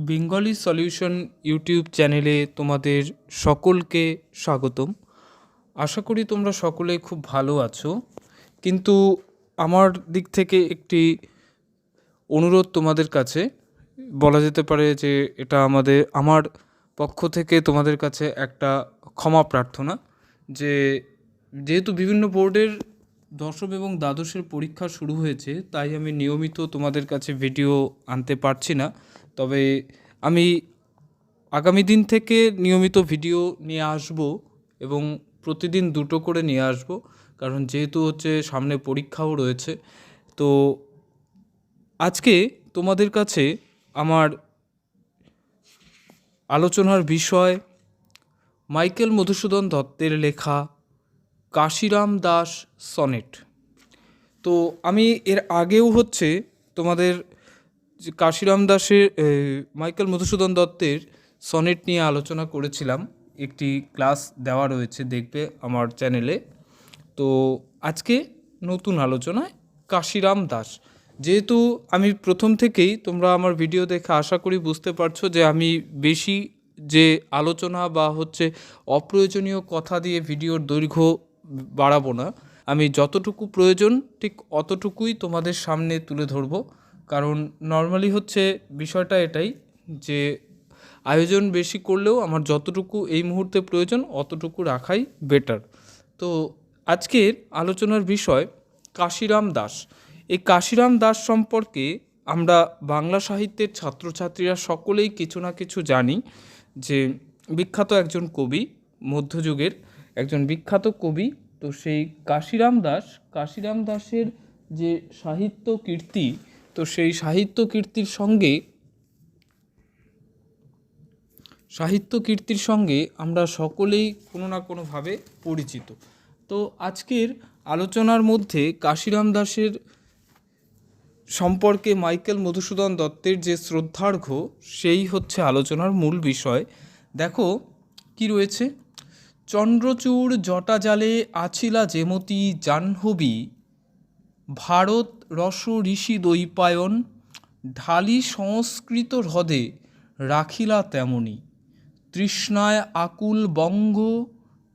Bengali solution YouTube চ্যানেলে তোমাদের সকলকে স্বাগতম। আশা করি তোমরা সকলে খুব ভালো আছো। কিন্তু আমার দিক থেকে একটি অনুরোধ তোমাদের কাছে, বলা যেতে পারে যে এটা আমার পক্ষ থেকে তোমাদের কাছে একটা ক্ষমা প্রার্থনা, যে যেহেতু বিভিন্ন বোর্ডের দশম এবং দ্বাদশের পরীক্ষা শুরু হয়েছে, তাই আমি নিয়মিত তোমাদের কাছে ভিডিও আনতে পারছি না। তবে আমি আগামী দিন থেকে নিয়মিত ভিডিও নিয়ে আসব এবং প্রতিদিন দুটো করে নিয়ে আসব, কারণ যেহেতু সামনে পরীক্ষাও রয়েছে। তো আজকে তোমাদের কাছে আমার আলোচনার বিষয় মাইকেল মধুসূদন দত্তের লেখা কাশিরাম দাস সনেট। তো আমি এর আগেও তোমাদের যে কাশিরাম দাসের মাইকেল মধুসূদন দত্তের সনেট নিয়ে আলোচনা করেছিলাম, একটি ক্লাস দেওয়া রয়েছে, দেখবে আমার চ্যানেলে। তো আজকে নতুন আলোচনায় কাশিরাম দাস। যেহেতু আমি প্রথম থেকেই, তোমরা আমার ভিডিও দেখে আশা করি বুঝতে পারছো যে আমি বেশি যে আলোচনা বা অপ্রয়োজনীয় কথা দিয়ে ভিডিওর দৈর্ঘ্য বাড়াবো না। আমি যতটুকু প্রয়োজন ঠিক অতটুকুই তোমাদের সামনে তুলে ধরবো, কারণ নর্মালি বিষয়টা এটাই যে আয়োজন বেশি করলেও আমার যতটুকু এই মুহূর্তে প্রয়োজন অতটুকু রাখাই বেটার। তো আজকের আলোচনার বিষয় কাশিরাম দাস। এই কাশিরাম দাস সম্পর্কে আমরা বাংলা সাহিত্যের ছাত্রছাত্রীরা সকলেই কিছু না কিছু জানি, যে বিখ্যাত একজন কবি, মধ্যযুগের একজন বিখ্যাত কবি। তো সেই কাশিরাম দাসের যে সাহিত্য কীর্তি, তো সেই সাহিত্য কীর্তির সঙ্গে আমরা সকলেই কোনো না কোনোভাবে পরিচিত। তো আজকের আলোচনার মধ্যে কাশিরাম দাসের সম্পর্কে মাইকেল মধুসূদন দত্তের যে শ্রদ্ধার্ঘ্য, সেই আলোচনার মূল বিষয়। দেখো কি রয়েছে: চন্দ্রচূড় জটাজালে আছিলা যেমতি জাহ্নবী, ভারত রস ঋষি দ্বৈপায়ন, ঢালি সংস্কৃত হ্রদে রাখিলা তেমনি, তৃষ্ণায় আকুল বঙ্গ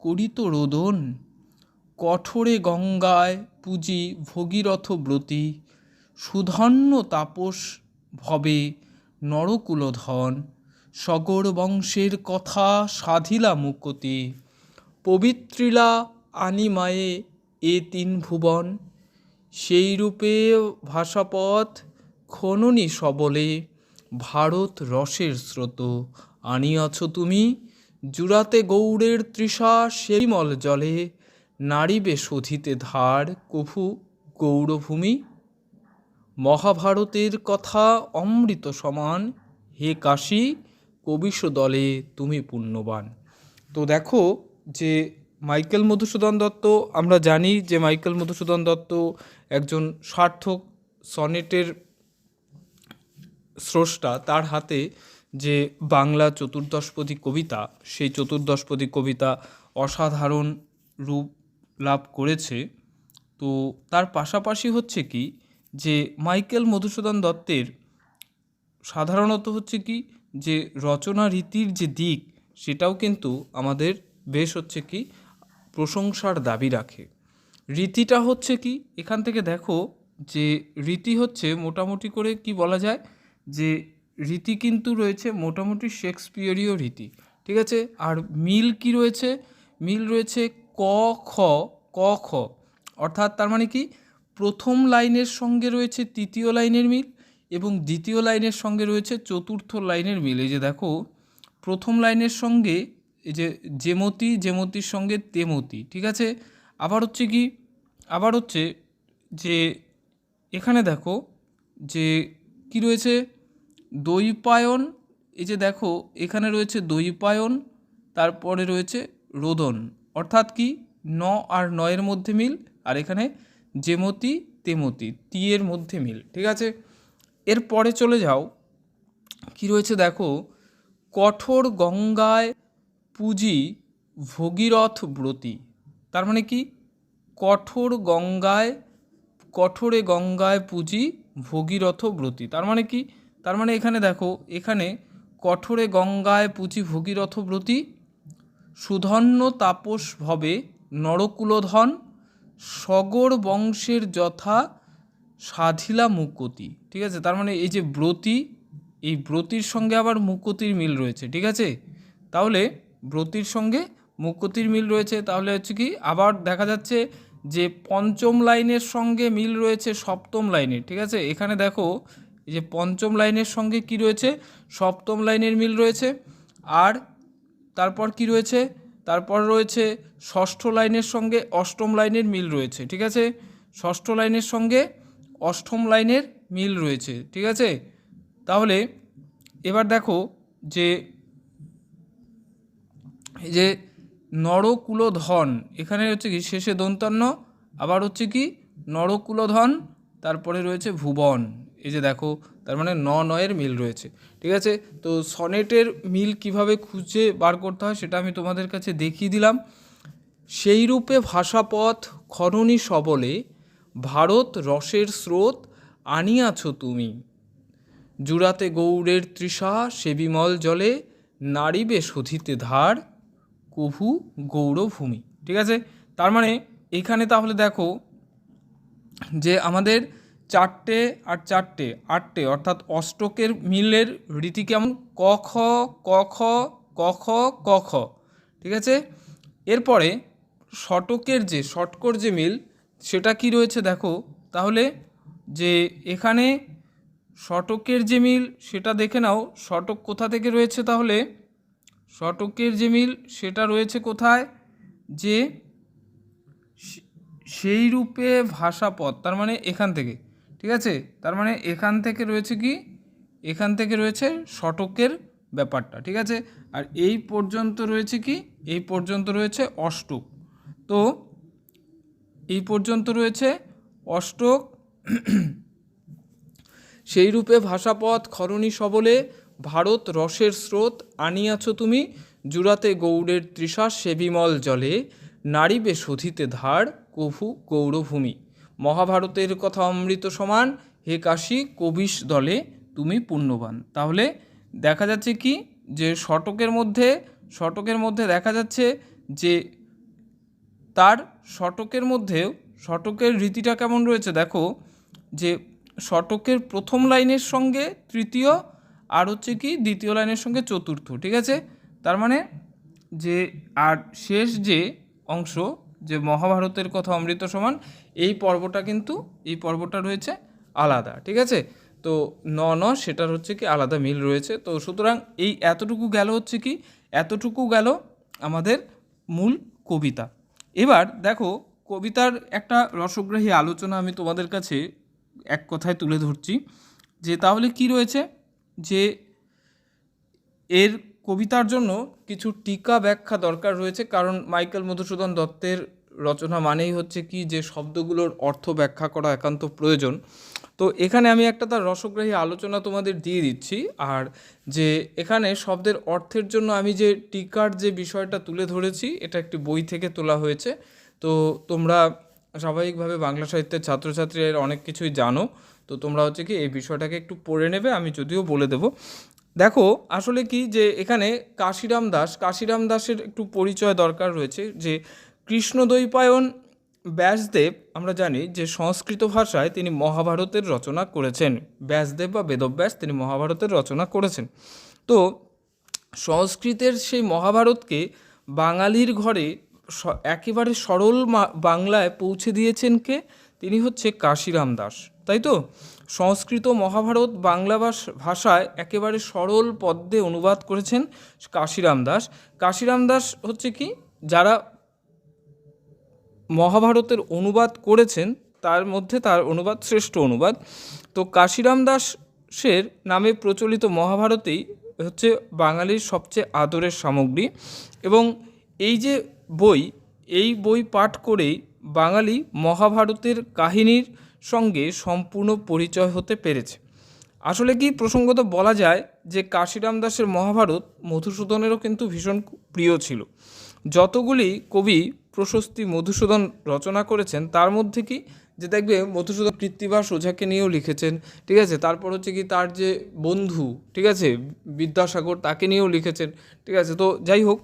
করিত রোদন, কঠোরে গঙ্গায় পুজি ভগীরথ ব্রতী, সুধন্য তাপস ভবে নরকুলধন, সগর বংশের কথা সাধিলা মুকতি, পবিত্রিলা আনিমায়ে এ তিন ভুবন, সেই রূপে ভাষাপথ খননি সবলে, ভারত রসের স্রোত আনিয়াছ তুমি, জুড়াতে গৌড়ের তৃষা সেরিমল জলে, নারীবে শোধিতে ধার কভু গৌরভূমি, মহাভারতের কথা অমৃত সমান, হে কাশী কবিশ দলে তুমি পুণ্যবান। তো দেখো যে মাইকেল মধুসূদন দত্ত, আমরা জানি যে মাইকেল মধুসূদন দত্ত একজন সার্থক সনেটের স্রষ্টা। তার হাতে যে বাংলা চতুর্দশপদী কবিতা, সেই চতুর্দশপদী কবিতা অসাধারণ রূপ লাভ করেছে। তো তার পাশাপাশি কি যে মাইকেল মধুসূদন দত্তের সাধারণত যে রচনা রীতির যে দিক, সেটাও কিন্তু আমাদের বেশ প্রশংসার দাবি রাখে। রীতিটা কি, এখান থেকে দেখো যে রীতি মোটামুটি করে কি বলা যায়, যে রীতি কিন্তু রয়েছে মোটামুটি শেক্সপিয়ারীয় রীতি, ঠিক আছে। আর মিল কি রয়েছে? মিল রয়েছে ক খ ক খ, অর্থাৎ তার মানে কি, প্রথম লাইনের সঙ্গে রয়েছে তৃতীয় লাইনের মিল এবং দ্বিতীয় লাইনের সঙ্গে রয়েছে চতুর্থ লাইনের মিল। এই যে দেখো, প্রথম লাইনের সঙ্গে এই যে যেমতি, যেমতির সঙ্গে তেমতি, ঠিক আছে। আবার কি, আবার যে এখানে দেখো যে কি রয়েছে, দ্বৈপায়ন। এই যে দেখো, এখানে রয়েছে দ্বৈপায়ন, তারপরে রয়েছে রোদন, অর্থাৎ কি, ন আর নয়ের মধ্যে মিল, আর এখানে যেমতি তেমতি তি-এর মধ্যে মিল, ঠিক আছে। এরপরে চলে যাও, কি রয়েছে দেখো, কঠোর গঙ্গায় পুজি ভগীরথ ব্রতী। তার মানে কি, কঠোরে গঙ্গায় পুজি ভগীরথ ব্রতী, তার মানে কি, তার মানে এখানে দেখো, এখানে কঠোরে গঙ্গায় পুচি ভগীরথ ব্রতী, সুধন্য তাপস ভবে নরকুলধন, সগর বংশের যথা সাধিলা মুকতি। ঠিক আছে, তার মানে এই যে ব্রতী, এই ব্রতীর সঙ্গে আবার মুকতির মিল রয়েছে। ঠিক আছে, তাহলে ব্রতীর সঙ্গে মুকতির মিল রয়েছে, তাহলে হচ্ছে কি আবার দেখা যাচ্ছে যে পঞ্চম লাইনের সঙ্গে মিল রয়েছে সপ্তম লাইনের। ঠিক আছে, এখানে দেখো এই যে পঞ্চম লাইনের সঙ্গে কি রয়েছে, সপ্তম লাইনের মিল রয়েছে। আর তারপর কি রয়েছে, তারপর রয়েছে ষষ্ঠ লাইনের সঙ্গে অষ্টম লাইনের মিল রয়েছে। ঠিক আছে, ষষ্ঠ লাইনের সঙ্গে অষ্টম লাইনের মিল রয়েছে। ঠিক আছে, তাহলে এবার দেখো যে এই যে নরকুলধন, এখানে হচ্ছে কি শেষে দন্তান্ন, আবার হচ্ছে কি নরকুলধন, তারপরে রয়েছে ভুবন। এই যে দেখো, তার মানে নয়ের মিল রয়েছে। ঠিক আছে, তো সনেটের মিল কিভাবে খুঁজে বার করতে হয় সেটা আমি তোমাদের কাছে দেখিয়ে দিলাম। সেই রূপে ভাষাপথ খননী সবলে, ভারত রসের স্রোত আনিয়াছ তুমি, জুড়াতে গৌড়ের তৃষা সে বিমল জলে, নারীবে শোধিতে ধার কভু গৌরভূমি। ঠিক আছে, তার মানে এখানে তাহলে দেখো যে আমাদের চারটে আর চারটে আটটে অর্থাৎ অষ্টকের মিলের রীতি কেমন, ক খ ক খ ক খ ক খ। ঠিক আছে, এরপরে শতকের যে ষটকর যে মিল সেটা কি রয়েছে দেখো, তাহলে যে এখানে শতকের যে মিল সেটা দেখে নাও, শতক কোথা থেকে রয়েছে, তাহলে শতকের যে মিল সেটা রয়েছে কোথায়, যে সেই রূপে ভাষাপথ, তার মানে এখান থেকে। ঠিক আছে, তার মানে এখান থেকে রয়েছে কি, এখান থেকে রয়েছে শতকের ব্যাপারটা। ঠিক আছে, আর এই পর্যন্ত রয়েছে কি, এই পর্যন্ত রয়েছে অষ্টক। তো এই পর্যন্ত রয়েছে অষ্টক। সেই রূপে ভাষাপথ খরণী সবলে, ভারত রসের স্রোত আনিয়াছ তুমি, জুড়াতে গৌড়ের তৃষা সে বিমল জলে, নারীবে শোধিতে ধার কভু গৌরভূমি। মহাভারতের কথা অমৃত সমান, হে কাশী কবিশ দলে তুমি পুণ্যবান। তাহলে দেখা যাচ্ছে কি যে শতকের মধ্যে দেখা যাচ্ছে যে তার শতকের মধ্যেও শতকের রীতিটা কেমন রয়েছে দেখো, যে শতকের প্রথম লাইনের সঙ্গে তৃতীয়, আর হচ্ছে কি দ্বিতীয় লাইনের সঙ্গে চতুর্থ। ঠিক আছে, তার মানে যে আর শেষ যে অংশ যে মহাভারতের কথা অমৃত সমান, এই পর্বটা রয়েছে আলাদা। ঠিক আছে, তো সেটার হচ্ছে কি আলাদা মিল রয়েছে। তো সুতরাং এই এতটুকু গেল আমাদের মূল কবিতা। এবার দেখো কবিতার একটা রসগ্রাহী আলোচনা আমি তোমাদের কাছে এক কথায় তুলে ধরছি, যে তাহলে কি রয়েছে, যে এর কবিতার জন্য কিছু টিকা ব্যাখ্যা দরকার রয়েছে, কারণ মাইকেল মধুসূদন দত্তের রচনা মানেই হচ্ছে কি যে শব্দগুলোর অর্থ ব্যাখ্যা করা একান্ত প্রয়োজন। তো এখানে আমি একটা তার রসগ্রাহী আলোচনা তোমাদের দিয়ে দিচ্ছি, আর যে এখানে শব্দের অর্থের জন্য আমি যে টিকার যে বিষয়টা তুলে ধরেছি এটা একটি বই থেকে তোলা হয়েছে। তো তোমরা স্বাভাবিকভাবে বাংলা সাহিত্যের ছাত্রছাত্রীরা অনেক কিছুই জানো, তো তোমরা হচ্ছে কি এই বিষয়টাকে একটু পড়ে নেবে, আমি যদিও বলে দেব। দেখো আসলে কি যে এখানে কাশিরাম দাসের একটু পরিচয় দরকার রয়েছে। যে কৃষ্ণদ্বৈপায়ন ব্যাসদেব, আমরা জানি যে সংস্কৃত ভাষায় তিনি মহাভারতের রচনা করেছেন। ব্যাসদেব বা বেদব্যাস তিনি মহাভারতের রচনা করেছেন। তো সংস্কৃতের সেই মহাভারতকে বাঙালির ঘরে একেবারে সরল বাংলায় পৌঁছে দিয়েছেন কে, তিনি হচ্ছে কাশিরাম দাস, তাই তো। সংস্কৃত মহাভারত বাংলা ভাষায় একেবারে সরল পদ্যে অনুবাদ করেছেন কাশিরাম দাস হচ্ছে কি, যারা মহাভারতের অনুবাদ করেছেন তার মধ্যে তার অনুবাদ শ্রেষ্ঠ অনুবাদ। তো কাশিরাম দাসের নামে প্রচলিত মহাভারতেই হচ্ছে বাঙালির সবচেয়ে আদরের সামগ্রী, এবং এই যে এই বই পাঠ করেই বাঙালি মহাভারতের কাহিনীর সঙ্গে সম্পূর্ণ পরিচয় হতে পেরেছে। আসলে কি প্রসঙ্গত বলা যায় যে কাশিরাম দাসের মহাভারত মধুসূদনেরও কিন্তু ভীষণ প্রিয় ছিল। যতগুলি কবি প্রশস্তি মধুসূদন রচনা করেছেন তার মধ্যে কি যে দেখবে মধুসূদন কৃত্তিবাস ওঝাকে নিয়েও লিখেছেন, ঠিক আছে। তারপর হচ্ছে কি তার যে বন্ধু, ঠিক আছে, বিদ্যাসাগর, তাকে নিয়েও লিখেছেন, ঠিক আছে। তো যাই হোক,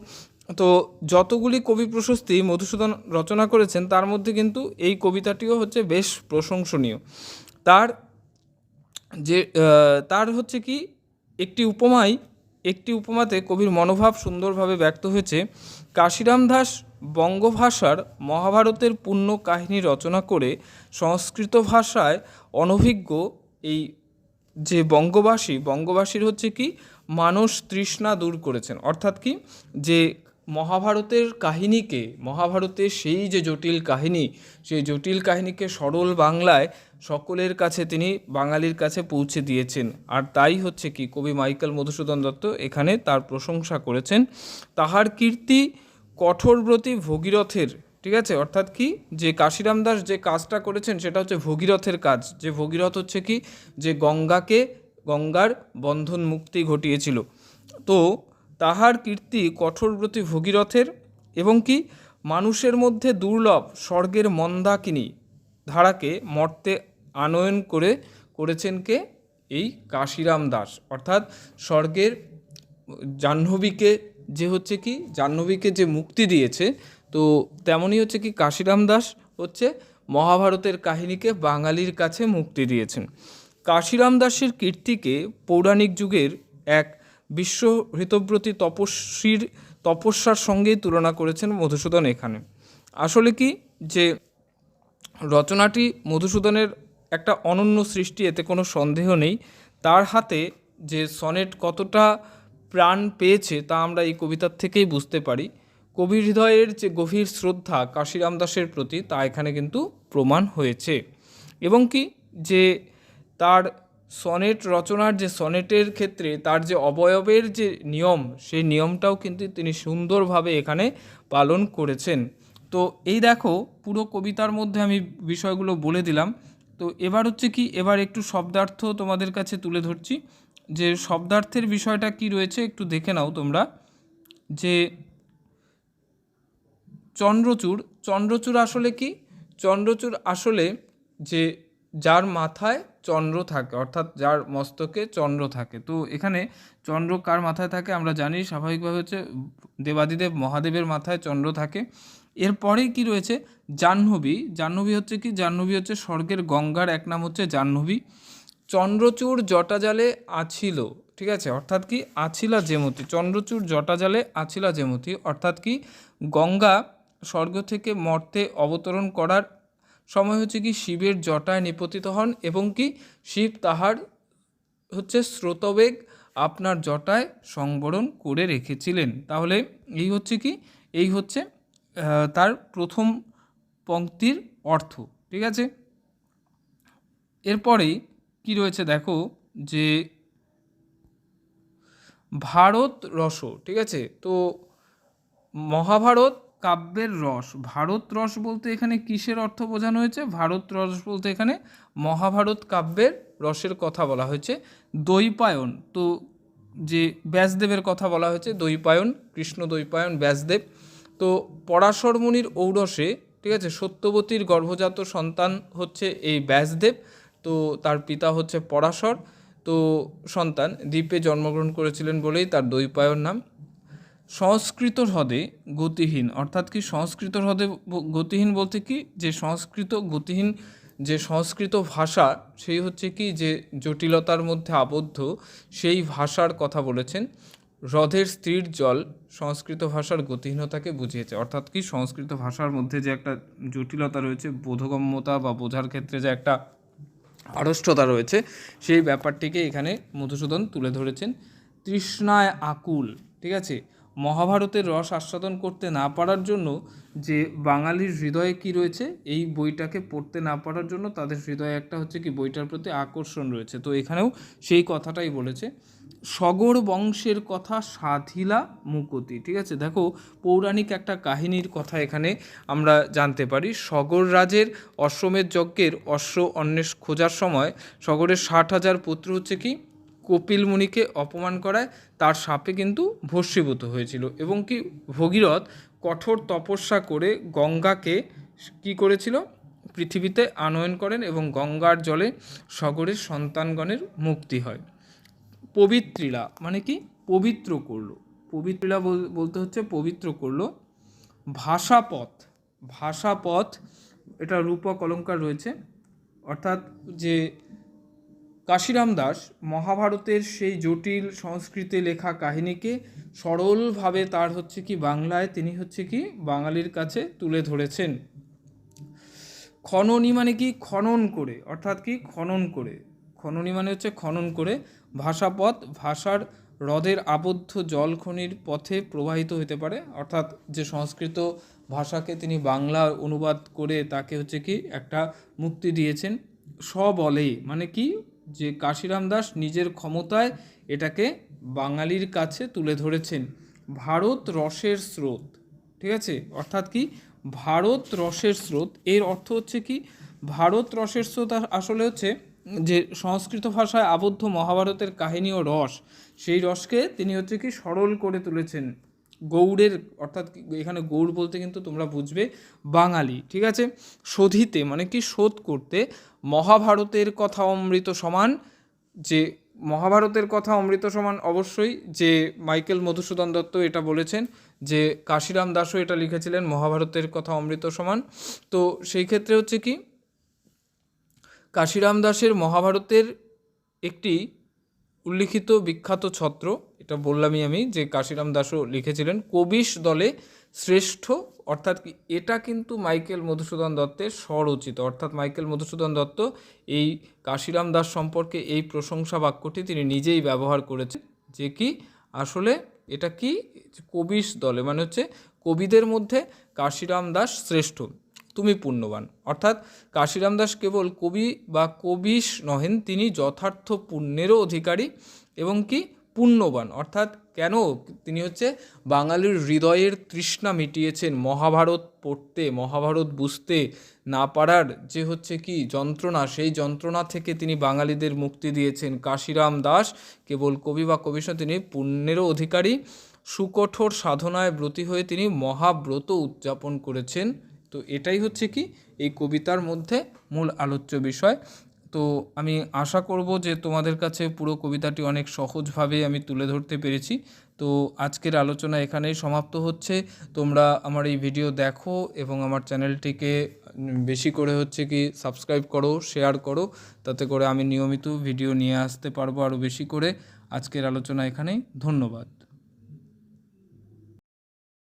তো যতগুলি কবি প্রশস্তি মধুসূদন রচনা করেছেন তার মধ্যে কিন্তু এই কবিতাটিও হচ্ছে বেশ প্রশংসনীয়। তার যে তার হচ্ছে কি একটি উপমাতে কবির মনোভাব সুন্দরভাবে ব্যক্ত হয়েছে। কাশিরাম দাস বঙ্গভাষার মহাভারতের পূর্ণ কাহিনী রচনা করে সংস্কৃত ভাষায় অনভিজ্ঞ এই যে বঙ্গবাসীর হচ্ছে কি মানস তৃষ্ণা দূর করেছেন। অর্থাৎ কি, যে মহাভারতের সেই যে জটিল কাহিনী, সেই জটিল কাহিনীকে সরল বাংলায় সকলের কাছে তিনি বাঙালির কাছে পৌঁছে দিয়েছেন। আর তাই হচ্ছে কি কবি মাইকেল মধুসূদন দত্ত এখানে তার প্রশংসা করেছেন। তাহার কীর্তি কঠোরব্রতী ভগীরথের, ঠিক আছে। অর্থাৎ কি, যে কাশিরাম দাস যে কাজটা করেছেন সেটা হচ্ছে ভগীরথের কাজ। যে ভগীরথ হচ্ছে কি, যে গঙ্গার বন্ধন মুক্তি ঘটিয়েছিল। তো তাহার কীর্তি কঠোরব্রতী ভগীরথের, এবং কি মানুষের মধ্যে দুর্লভ স্বর্গের মন্দাকিনী ধারাকে মর্তে আনয়ন করেছেন কে, এই কাশিরাম দাস। অর্থাৎ স্বর্গের জাহ্নবীকে যে মুক্তি দিয়েছে, তো তেমনই হচ্ছে কি কাশিরাম দাস হচ্ছে মহাভারতের কাহিনীকে বাঙালির কাছে মুক্তি দিয়েছেন। কাশিরাম দাসের কীর্তিকে পৌরাণিক যুগের এক বিশ্ব হৃতব্রতী তপস্যার সঙ্গেই তুলনা করেছেন মধুসূদন এখানে। আসলে কি, যে রচনাটি মধুসূদনের একটা অনন্য সৃষ্টি, এতে কোনো সন্দেহ নেই। তার হাতে যে সনেট কতটা প্রাণ পেয়েছে তা আমরা এই কবিতার থেকেই বুঝতে পারি। কবির হৃদয়ের যে গভীর শ্রদ্ধা কাশিরাম দাসের প্রতি, তা এখানে কিন্তু প্রমাণ হয়েছে। এবং কি, যে তার সনেট রচনার যে সনেটের ক্ষেত্রে তার যে অবয়বের যে নিয়ম, সেই নিয়মটাও কিন্তু তিনি সুন্দরভাবে এখানে পালন করেছেন। তো এই দেখো, পুরো কবিতার মধ্যে আমি বিষয়গুলো বলে দিলাম। তো এবার হচ্ছে কি, এবার একটু শব্দার্থ তোমাদের কাছে তুলে ধরছি। যে শব্দার্থের বিষয়টা কি রয়েছে একটু দেখে নাও তোমরা। যে চন্দ্রচূড় আসলে কি, চন্দ্রচূড় আসলে যে যার মাথায় চন্দ্র থাকে, অর্থাৎ যার মস্তকে চন্দ্র থাকে। তো এখানে চন্দ্র কার মাথায় থাকে আমরা জানি, স্বাভাবিকভাবে হচ্ছে দেবাদিদেব মহাদেবের মাথায় চন্দ্র থাকে। এরপরেই কি রয়েছে, জাহ্নবী হচ্ছে স্বর্গের গঙ্গার এক নাম হচ্ছে জাহ্নবী। চন্দ্রচূড় জটাজালে আছিল, ঠিক আছে। অর্থাৎ কি, আছিলা যেমতি, চন্দ্রচূড় জটাজালে আছিলা যেমতি, অর্থাৎ কি গঙ্গা স্বর্গ থেকে মর্তে অবতরণ করার সময় হচ্ছে কি শিবের জটায় নিপতিত হন, এবং কি শিব তাহার হচ্ছে স্রোতবেগ আপনার জটায় সংবরণ করে রেখেছিলেন। তাহলে এই হচ্ছে তার প্রথম পংক্তির অর্থ, ঠিক আছে। এরপরেই কি রয়েছে দেখো, যে ভারত রস, ঠিক আছে। তো মহাভারত কাব্যের রস, ভারত রস বলতে এখানে কিসের অর্থ বোঝানো হয়েছে? ভারত রস বলতে এখানে মহাভারত কাব্যের রসের কথা বলা হয়েছে। দ্বৈপায়ন, তো যে ব্যাসদেবের কথা বলা হয়েছে, দ্বৈপায়ন, কৃষ্ণ দ্বৈপায়ন ব্যাসদেব। তো পরাশর মুনির ঔরসে, ঠিক আছে, সত্যবতীর গর্ভজাত সন্তান হচ্ছে এই ব্যাসদেব। তো তার পিতা হচ্ছে পরাশর। তো সন্তান দ্বীপে জন্মগ্রহণ করেছিলেন বলেই তার দ্বৈপায়ন নাম। সংস্কৃত হ্রদে গতিহীন, অর্থাৎ কি সংস্কৃত হ্রদে গতিহীন বলতে কি, যে সংস্কৃত ভাষা, সেই হচ্ছে কি যে জটিলতার মধ্যে আবদ্ধ, সেই ভাষার কথা বলেছেন। হ্রদের স্থির জল সংস্কৃত ভাষার গতিহীনতাকে বুঝিয়েছে। অর্থাৎ কি সংস্কৃত ভাষার মধ্যে যে একটা জটিলতা রয়েছে, বোধগম্যতা বা বোঝার ক্ষেত্রে যে একটা আড়ষ্টতা রয়েছে, সেই ব্যাপারটিকে এখানে মধুসূদন তুলে ধরেছেন। তৃষ্ণায় আকুল, ঠিক আছে। মহাভারতের রস আস্বাদন করতে না পারার জন্য যে বাঙালির হৃদয়ে কি রয়েছে, এই বইটাকে পড়তে না পারার জন্য তাদের হৃদয়ে একটা হচ্ছে কি বইটার প্রতি আকর্ষণ রয়েছে। তো এখানেও সেই কথাটাই বলেছে। সগর বংশের কথা সাধিলা মুকতি, ঠিক আছে। দেখো, পৌরাণিক একটা কাহিনীর কথা এখানে আমরা জানতে পারি। সগর রাজের অশ্বমেধ যজ্ঞের অশ্ব অন্বেষ খোঁজার সময় সগরের 60,000 পুত্র হচ্ছে কি কপিল মুনিকে অপমান করায় তার শাপে কিন্তু ভস্মীভূত হয়েছিল। এবং কি ভগীরথ কঠোর তপস্যা করে গঙ্গাকে কি করেছিল, পৃথিবীতে আনয়ন করেন এবং গঙ্গার জলে সগরের সন্তানগণের মুক্তি হয়। পবিত্রীলা মানে কি? পবিত্র করলো। পবিত্রীলা বলতে হচ্ছে পবিত্র করলো। ভাষাপথ, ভাষাপথ এটা রূপক অলঙ্কার রয়েছে, অর্থাৎ যে কাশিরাম দাস মহাভারতের সেই জটিল সংস্কৃতে লেখা কাহিনীকে সরলভাবে তার হচ্ছে কি বাংলায় তিনি হচ্ছে কি বাঙালির কাছে তুলে ধরেছেন। খননী মানে কি? খনন করে, অর্থাৎ কি খনন করে। খননী মানে হচ্ছে খনন করে। ভাষাপথ, ভাষার হ্রদের আবদ্ধ জলখনির পথে প্রবাহিত হতে পারে, অর্থাৎ যে সংস্কৃত ভাষাকে তিনি বাংলা অনুবাদ করে তাকে হচ্ছে কি একটা মুক্তি দিয়েছেন। স্ববলে মানে কি? যে কাশিরাম দাস নিজের ক্ষমতায় এটাকে বাঙালির কাছে তুলে ধরেছেন। ভারত রসের স্রোত, ঠিক আছে, অর্থাৎ কি ভারত রসের স্রোত, এর অর্থ হচ্ছে কি ভারত রসের স্রোত আসলে হচ্ছে যে সংস্কৃত ভাষায় আবদ্ধ মহাভারতের কাহিনী ও রস, সেই রসকে তিনি হচ্ছে কি সরল করে তুলেছেন। গৌড়ের, অর্থাৎ এখানে গৌড় বলতে কিন্তু তোমরা বুঝবে বাঙালি, ঠিক আছে। শোধিতে মানে কি শোধ করতে। মহাভারতের কথা অমৃত সমান, যে মহাভারতের কথা অমৃত সমান অবশ্যই যে মাইকেল মধুসূদন দত্ত এটা বলেছেন, যে কাশিরাম দাসও এটা লিখেছিলেন মহাভারতের কথা অমৃত সমান। তো সেই ক্ষেত্রে হচ্ছে কি কাশিরাম দাসের মহাভারতের একটি উল্লিখিত বিখ্যাত ছত্র, এটা বললামই আমি, যে কাশিরাম দাসও লিখেছিলেন কবিশ দলে শ্রেষ্ঠ, অর্থাৎ কি এটা কিন্তু মাইকেল মধুসূদন দত্তের স্বরচিত, অর্থাৎ মাইকেল মধুসূদন দত্ত এই কাশিরাম দাস সম্পর্কে এই প্রশংসা বাক্যটি তিনি নিজেই ব্যবহার করেছেন, যে কি আসলে এটা কি কবিশ দলে মানে হচ্ছে কবিদের মধ্যে কাশিরাম দাস শ্রেষ্ঠ, তুমি পুণ্যবান। অর্থাৎ কাশিরাম দাস কেবল কবি বা কবিশ নহেন, তিনি যথার্থ পুণ্যেরও অধিকারী এবং কি পুণ্যবান। অর্থাৎ কেন? তিনি হচ্ছে বাঙালির হৃদয়ের তৃষ্ণা মিটিয়েছেন। মহাভারত পড়তে, মহাভারত বুঝতে না পারার যে হচ্ছে কি যন্ত্রণা, সেই যন্ত্রণা থেকে তিনি বাঙালিদের মুক্তি দিয়েছেন। কাশিরাম দাস কেবল কবি বা কবিশ, তিনি পুণ্যেরও অধিকারী। সুকঠোর সাধনায় ব্রতী হয়ে তিনি মহাব্রত উদযাপন করেছেন। তো এটাই হচ্ছে কি এই কবিতার মধ্যে মূল আলোচ্য বিষয়। তো আমি আশা করব যে তোমাদের কাছে পুরো কবিতাটি অনেক সহজভাবে আমি তুলে ধরতে পেরেছি। তো আজকের আলোচনা এখানেই সমাপ্ত হচ্ছে। তোমরা আমার এই ভিডিও দেখো এবং আমার চ্যানেলটিকে বেশি করে হচ্ছে কি সাবস্ক্রাইব করো, শেয়ার করো, তাতে করে আমি নিয়মিত ভিডিও নিয়ে আসতে পারবো আরও বেশি করে। আজকের আলোচনা এখানেই, ধন্যবাদ।